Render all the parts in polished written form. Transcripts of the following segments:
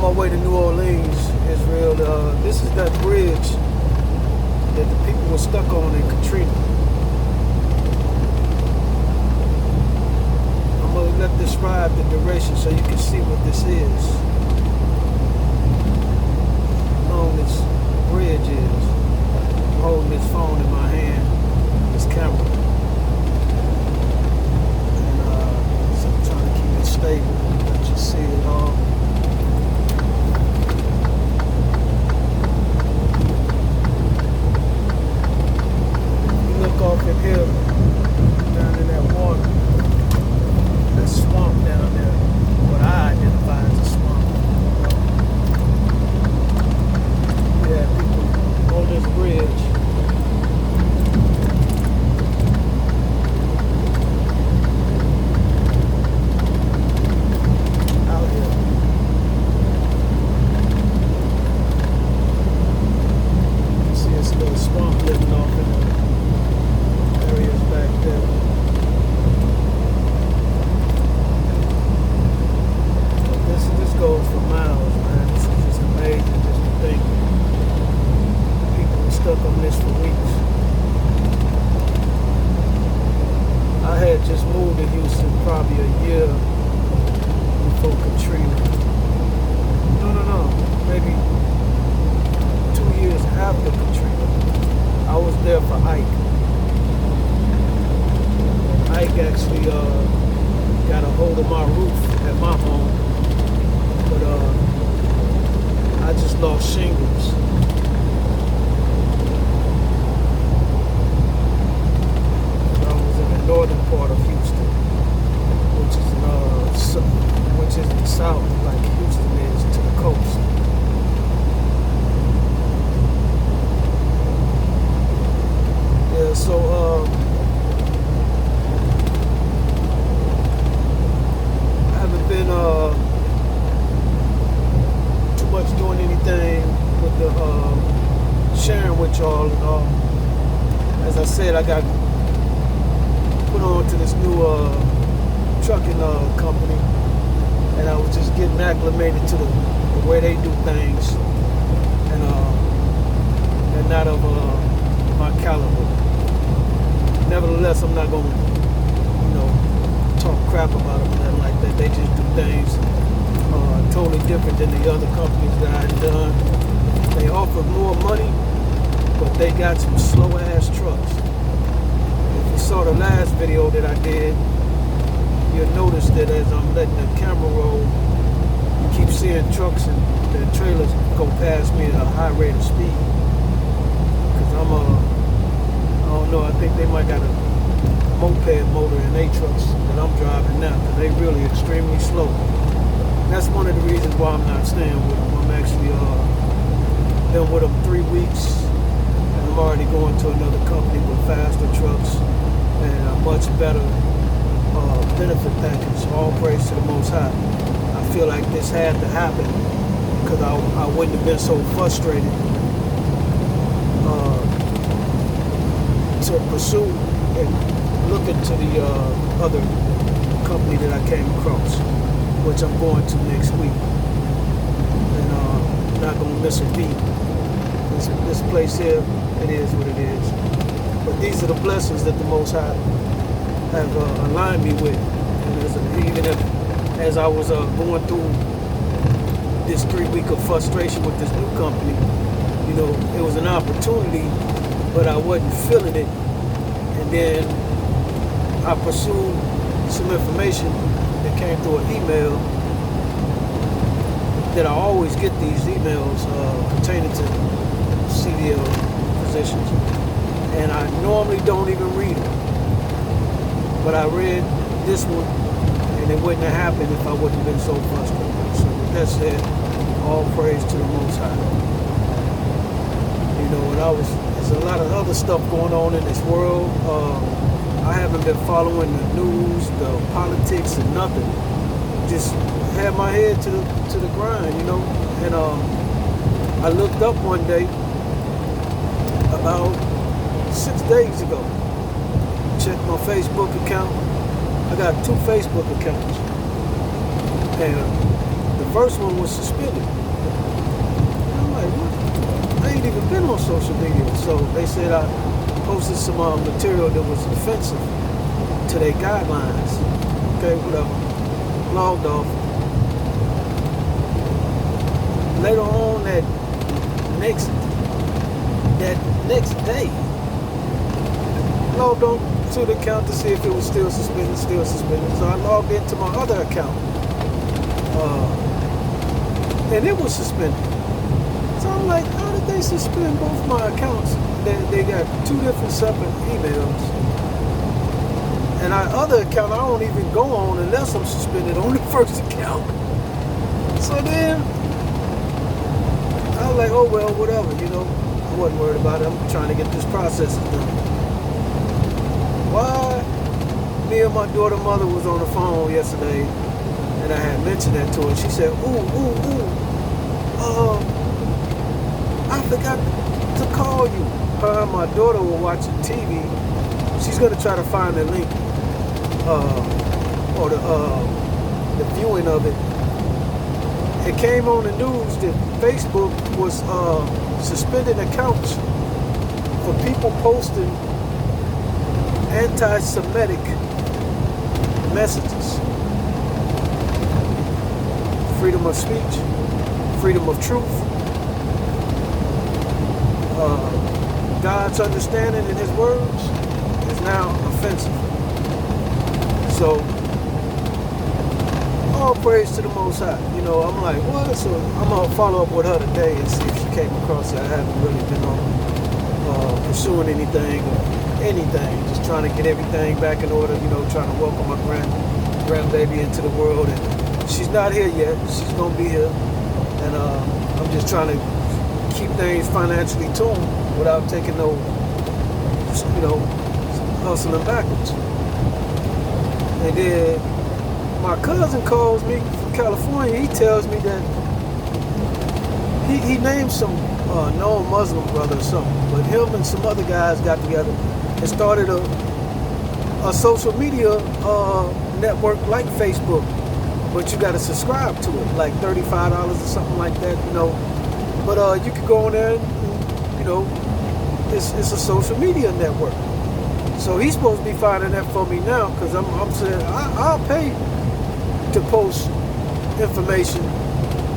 my way to New Orleans, Israel. This is that bridge that the people were stuck on in Katrina. I'm going to let describe the duration so you can see what this is. How long this bridge is. I'm holding this phone in my hand, this camera. And so I'm trying to keep it stable, let you see it all. Off in here, down in that water, that swamp down there, what I identify as a swamp. Yeah, people on this bridge. Out here. You see this little swamp living off in there. Areas back there. This goes for miles, man. This is just amazing just to think. People were stuck on this for weeks. I had just moved to Houston probably a year before Katrina. No. Maybe 2 years after Katrina. I was there for Ike. Ike actually got a hold of my roof at my home, but I just lost shingles. I was in the northern part of Houston, which is in the south, like Houston is to the coast. Yeah, so been too much doing anything with the sharing with y'all. As I said, I got put on to this new trucking company, and I was just getting acclimated to the way they do things, and not of my caliber. Nevertheless, I'm not going to, talk crap about them or nothing like that. They just do things totally different than the other companies that I've done. They offer more money, but they got some slow ass trucks. If you saw the last video that I did, you'll notice that as I'm letting the camera roll, you keep seeing trucks and the trailers go past me at a high rate of speed. Cause I don't know, I think they might got a moped motor in their trucks that I'm driving now, because they really extremely slow. That's one of the reasons why I'm not staying with them. I'm actually been with them 3 weeks, and I'm already going to another company with faster trucks and a much better benefit package. All praise to the Most High. I feel like this had to happen because I wouldn't have been so frustrated to pursue and look into the other company that I came across, which I'm going to next week, and I'm not going to miss a beat. This place here, it is what it is. But these are the blessings that the Most High have aligned me with, and even as I was going through this 3 week of frustration with this new company, it was an opportunity, but I wasn't feeling it, and then I pursued some information that came through an email that I always get these emails pertaining to CDL positions, and I normally don't even read them, but I read this one, and it wouldn't have happened if I wouldn't have been so frustrated. So with that said, all praise to the Most High. There's a lot of other stuff going on in this world. I haven't been following the news, the politics, and nothing. Just had my head to the grind, And I looked up one day, about 6 days ago, checked my Facebook account. I got 2 Facebook accounts. And the first one was suspended. And I'm like, what? I ain't even been on social media. So they said I posted some material that was offensive to their guidelines. Okay, whatever. Logged off. Later on that next day, logged on to the account to see if it was still suspended. So I logged into my other account, and it was suspended. So I'm like, how did they suspend both my accounts? They got two different separate emails. And our other account, I don't even go on unless I'm suspended on the first account. So then, I was like, oh well, whatever, I wasn't worried about it. I'm trying to get this process done. Why? Me and my daughter mother was on the phone yesterday, and I had mentioned that to her. She said, I forgot to call you. Her and my daughter were watching TV. She's gonna try to find the link, or the viewing of it. It came on the news that Facebook was suspending accounts for people posting anti-Semitic messages. Freedom of speech, freedom of truth, God's understanding in his words is now offensive. So, all praise to the Most High. I'm like, what? So I'm going to follow up with her today and see if she came across it. I haven't really been on pursuing anything or anything. Just trying to get everything back in order, trying to welcome my grandbaby into the world. And she's not here yet. She's going to be here. And I'm just trying to keep things financially tuned without taking no, hustling backwards. And then my cousin calls me from California. He tells me that he named some known Muslim brother or something, but him and some other guys got together and started a social media network like Facebook, but you got to subscribe to it, like $35 or something like that, But you could go on there and, it's a social media network. So he's supposed to be finding that for me now, because I'm saying I'll pay to post information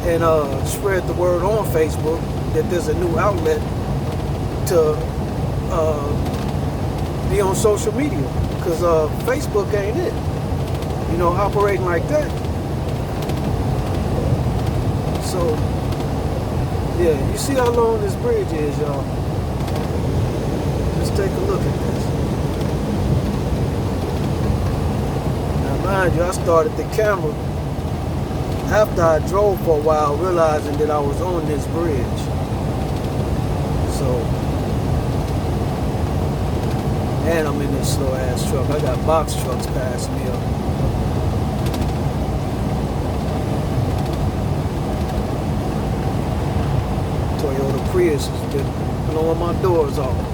and spread the word on Facebook that there's a new outlet to be on social media, because Facebook ain't it, operating like that. So yeah, you see how long this bridge is, y'all. Just take a look at this. Mind you, I started the camera after I drove for a while, realizing that I was on this bridge. So, and I'm in this slow ass truck. I got box trucks passing me up. Toyota Prius has been blowing my doors off.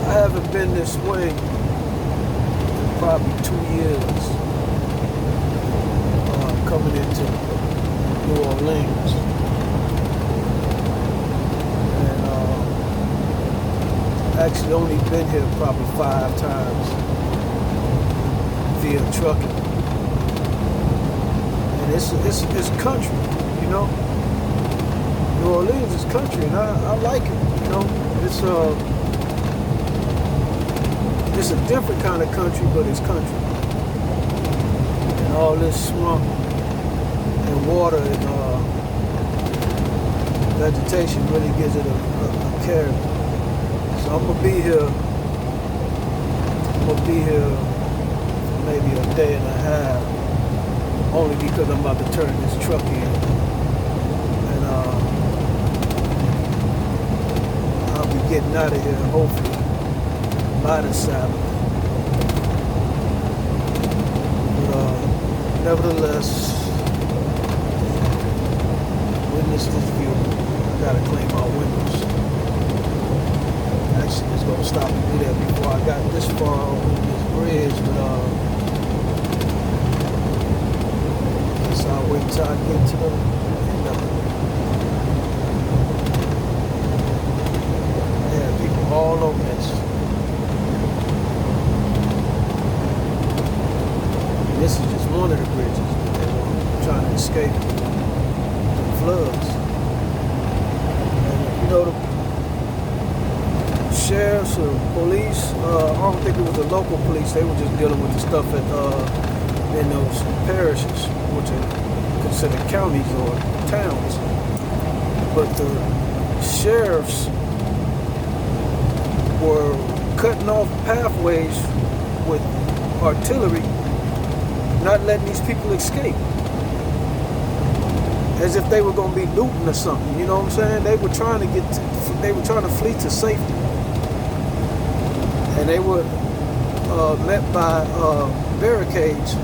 I haven't been this way in probably 2 years, coming into New Orleans. And actually only been here probably 5 times via trucking. And it's country, New Orleans is country, and I like it, It's a different kind of country, but it's country. And all this swamp and water and vegetation really gives it a character. So I'm gonna be here for maybe a day and a half, only because I'm about to turn this truck in. And I'll be getting out of here hopefully by the Sabbath. But nevertheless, witness this view. I gotta clean my windows. it's gonna stop and do that before I got this far on this bridge, but guess I'll wait till I get to the end of it. Yeah, people all over this. This is just one of the bridges that they were trying to escape the floods. And you know, the sheriffs or police, I don't think it was the local police, they were just dealing with the stuff in those parishes, which are considered counties or towns. But the sheriffs were cutting off pathways with artillery, not letting these people escape, as if they were going to be looting or something. You know what I'm saying? They were trying to flee to safety, and they were met by barricades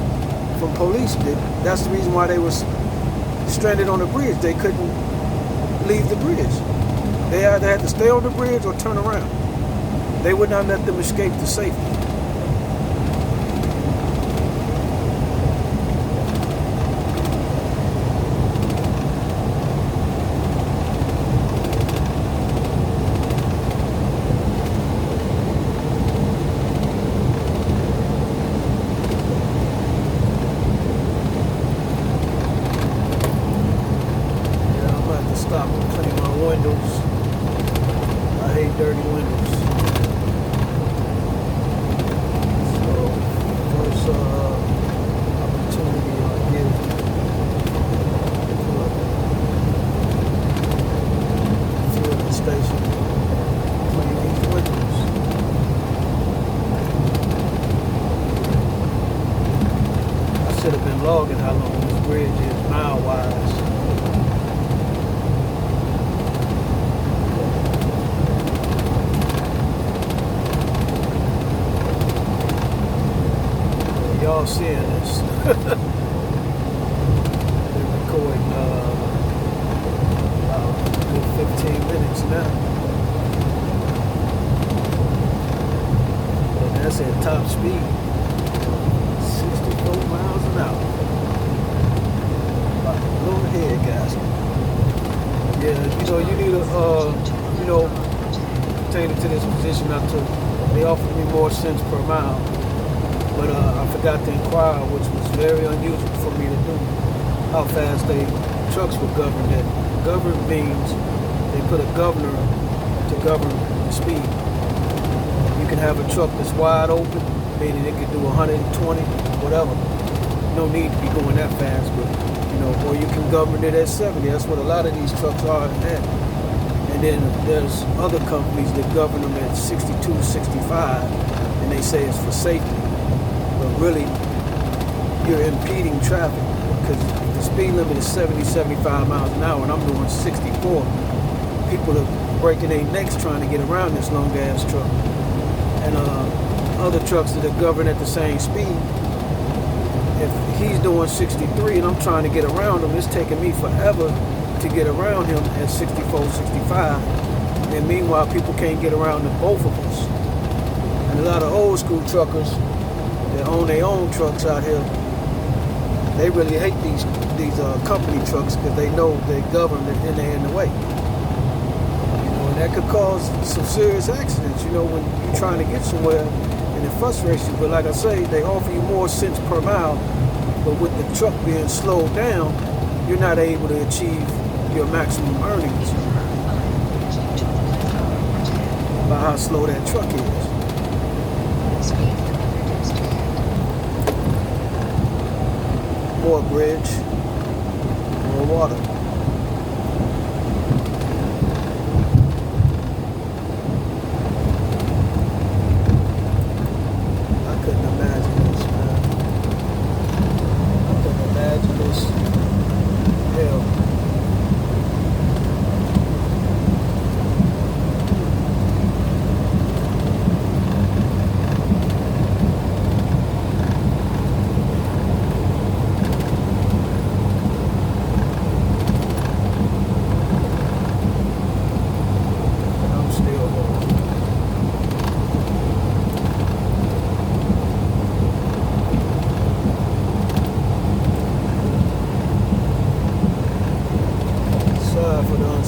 from police. That's the reason why they were stranded on the bridge. They couldn't leave the bridge. They either had to stay on the bridge or turn around. They would not let them escape to safety. Stop and clean my windows. I hate dirty windows. So first opportunity I get, pull up fueling station, clean these windows. I should have been logging how long this bridge is mile wise. Y'all seeing this? They're recording about a good 15 minutes now. And that's at top speed, 64 miles an hour. About to blow the head gasket. Yeah, you know, you need a, you know, pertaining to this position I took, they offered me more cents per mile. But I forgot to inquire, which was very unusual for me to do, how fast trucks were governed at. Governed means they put a governor to govern the speed. You can have a truck that's wide open, meaning it could do 120, whatever. No need to be going that fast, but you know, or you can govern it at 70. That's what a lot of these trucks are at. And then there's other companies that govern them at 62, 65, and they say it's for safety. But really, you're impeding traffic, because the speed limit is 70, 75 miles an hour, and I'm doing 64. People are breaking their necks trying to get around this long ass truck. And other trucks that are governed at the same speed, if he's doing 63 and I'm trying to get around him, it's taking me forever to get around him at 64, 65. And meanwhile, people can't get around the both of us. And a lot of old school truckers that own their own trucks out here, they really hate these company trucks, because they know they're governed and they're in the way. You know, and that could cause some serious accidents, you know, when you're trying to get somewhere, and it frustrates you. But like I say, they offer you more cents per mile, but with the truck being slowed down, you're not able to achieve your maximum earnings by how slow that truck is. More bridge, more water. I couldn't imagine this, man. I couldn't imagine this. Hell.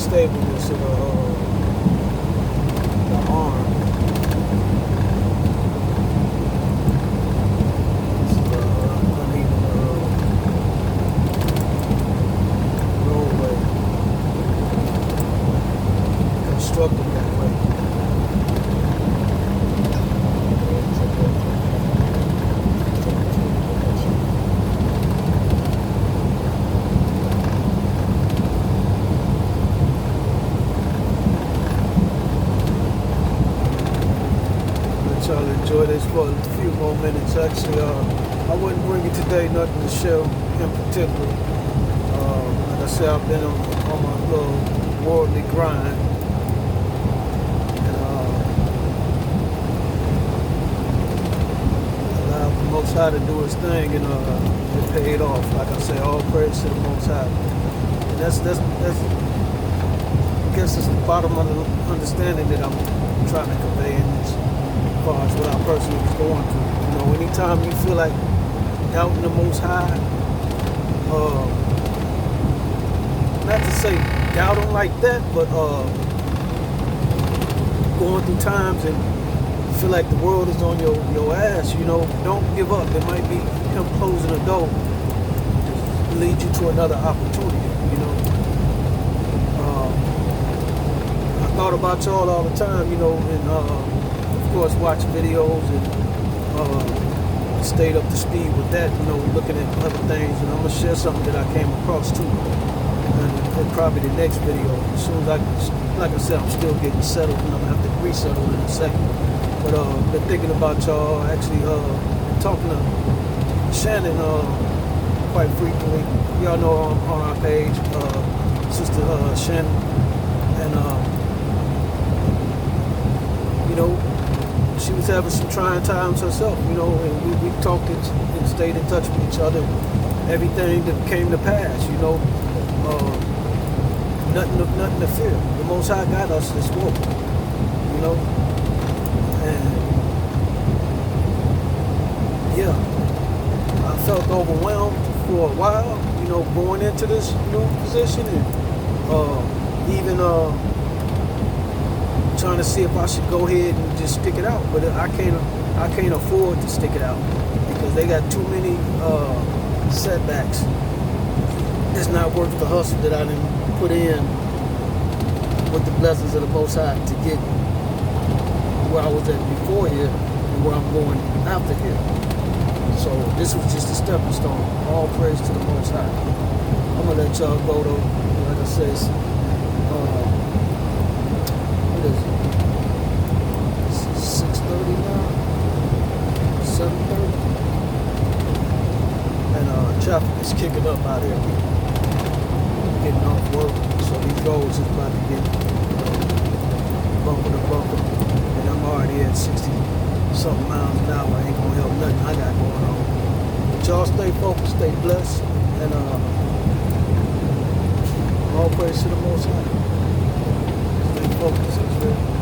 stableness of the arm. It's uneven roadway. Constructed that way. Y'all enjoy this for a few more minutes. Actually, I wouldn't bring it today, nothing to show in particular. Like I said, I've been on my little worldly grind. And allowed the Most High to do his thing, and it paid off. Like I say, all praise to the Most High. And that's I guess it's the bottom of the understanding that I'm trying to convey in this. As far as what I personally was going through. You know, anytime you feel like doubting the Most High, not to say doubt him like that, but going through times and feel like the world is on your ass, you know, don't give up. It might be him closing the door to lead you to another opportunity, you know. I thought about y'all all the time, you know, and of course, watch videos and stayed up to speed with that, you know, looking at other things. And I'm going to share something that I came across too. And probably the next video. As soon as like I said, I'm still getting settled and I'm going to have to resettle in a second. But been thinking about y'all, actually talking to Shannon quite frequently. Y'all know on our page, Sister Shannon. And, you know, she was having some trying times herself, you know, and we talked and stayed in touch with each other. Everything that came to pass, you know, nothing to fear. The Most High got us this walk, you know, and yeah, I felt overwhelmed for a while, you know, going into this new position, and even trying to see if I should go ahead and just stick it out, but I can't afford to stick it out because they got too many setbacks. It's not worth the hustle that I didn't put in with the blessings of the Most High to get where I was at before here and where I'm going after here. So this was just a stepping stone. All praise to the Most High. I'm gonna let y'all go though. Like I said, what is it? 6:30 now? 7:30? And traffic is kicking up out here. People getting off work, so these roads is about to get bumper to bumper. And I'm already at 60-something miles an hour. Ain't gonna help nothing I got going on. But y'all stay focused, stay blessed, and all praise to the Most High. Stay focused, Israel.